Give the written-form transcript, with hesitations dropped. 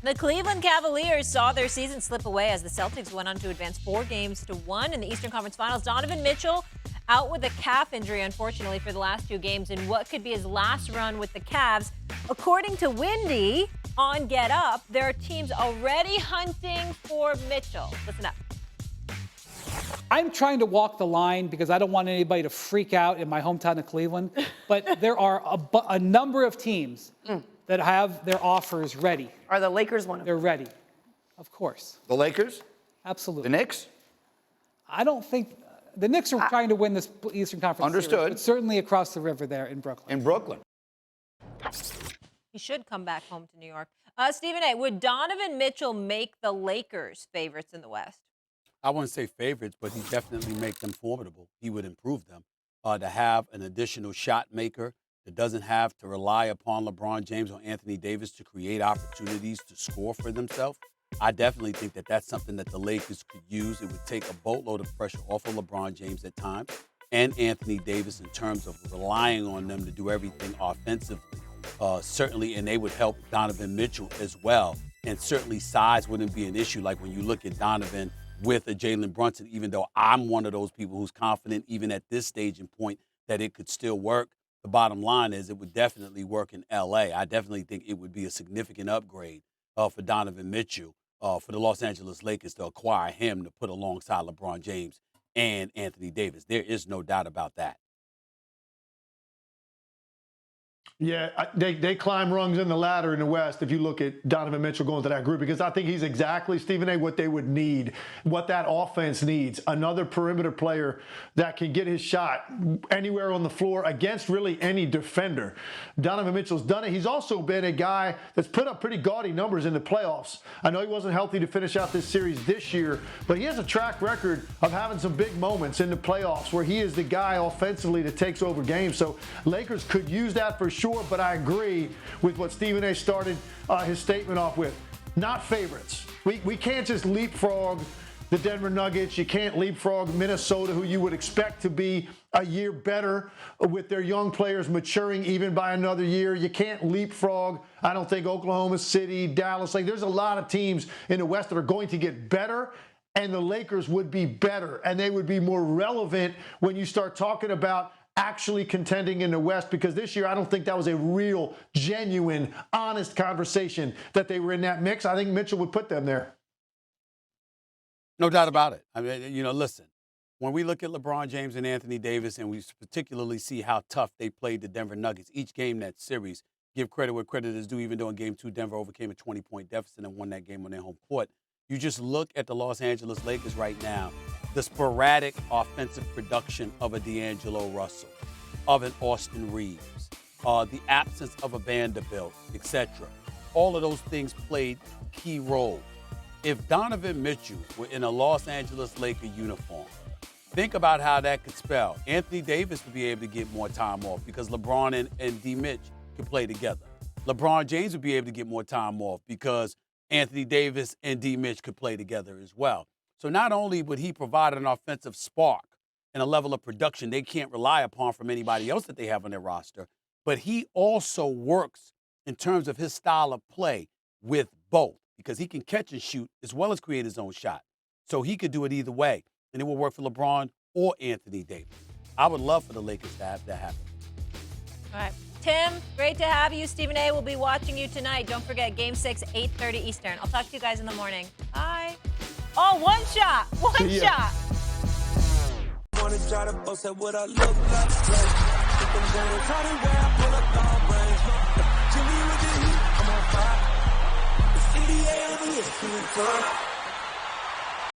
The Cleveland Cavaliers saw their season slip away as the Celtics went on to advance 4-1 in the Eastern Conference Finals. Donovan Mitchell out with a calf injury, unfortunately, for the last 2 games in what could be his last run with the Cavs. According to Wendy on Get Up, there are teams already hunting for Mitchell. Listen up. I'm trying to walk the line because I don't want anybody to freak out in my hometown of Cleveland. But there are a number of teams that have their offers ready. Are the Lakers one of them? They're ready, of course. The Lakers? Absolutely. The Knicks? I don't think the Knicks are trying to win this Eastern Conference Understood. Series, but certainly across the river there in Brooklyn. In Brooklyn. He should come back home to New York. Stephen A., would Donovan Mitchell make the Lakers favorites in the West? I wouldn't say favorites, but he definitely make them formidable. He would improve them. To have an additional shot maker that doesn't have to rely upon LeBron James or Anthony Davis to create opportunities to score for themselves, I definitely think that that's something that the Lakers could use. It would take a boatload of pressure off of LeBron James at times and Anthony Davis in terms of relying on them to do everything offensively. Certainly, and they would help Donovan Mitchell as well. And certainly size wouldn't be an issue, like when you look at Donovan with a Jalen Brunson, even though I'm one of those people who's confident even at this stage and point that it could still work. The bottom line is it would definitely work in L.A. I definitely think it would be a significant upgrade for Donovan Mitchell, for the Los Angeles Lakers to acquire him to put alongside LeBron James and Anthony Davis. There is no doubt about that. Yeah, they climb rungs in the ladder in the West if you look at Donovan Mitchell going to that group, because I think he's exactly, Stephen A., what they would need, what that offense needs. Another perimeter player that can get his shot anywhere on the floor against really any defender. Donovan Mitchell's done it. He's also been a guy that's put up pretty gaudy numbers in the playoffs. I know he wasn't healthy to finish out this series this year, but he has a track record of having some big moments in the playoffs where he is the guy offensively that takes over games. So Lakers could use that for sure. But I agree with what Stephen A. started his statement off with. Not favorites. We can't just leapfrog the Denver Nuggets. You can't leapfrog Minnesota, who you would expect to be a year better with their young players maturing even by another year. You can't leapfrog, I don't think, Oklahoma City, Dallas. Like, there's a lot of teams in the West that are going to get better, and the Lakers would be better, and they would be more relevant when you start talking about actually contending in the West, because this year I don't think that was a real, genuine, honest conversation that they were in that mix. I think Mitchell would put them there. No doubt about it. I mean, listen, when we look at LeBron James and Anthony Davis, and we particularly see how tough they played the Denver Nuggets each game in that series, give credit where credit is due, even though in Game 2 Denver overcame a 20-point deficit and won that game on their home court. You just look at the Los Angeles Lakers right now, the sporadic offensive production of a D'Angelo Russell, of an Austin Reeves, the absence of a Vanderbilt, etc. All of those things played key roles. If Donovan Mitchell were in a Los Angeles Laker uniform, think about how that could spell. Anthony Davis would be able to get more time off because LeBron and D. Mitch could play together. LeBron James would be able to get more time off because Anthony Davis and D. Mitch could play together as well. So not only would he provide an offensive spark and a level of production they can't rely upon from anybody else that they have on their roster, but he also works in terms of his style of play with both, because he can catch and shoot as well as create his own shot. So he could do it either way, and it will work for LeBron or Anthony Davis. I would love for the Lakers to have that happen. All right. Tim, great to have you. Stephen A. will be watching you tonight. Don't forget, Game 6, 8:30 Eastern. I'll talk to you guys in the morning. Bye. Oh, one shot. One shot. Wanna try to boast at what I look like. Think I'm gonna try to wear, pull up all brains. Jimmy with the heat, I'm on fire. It's 88 over here,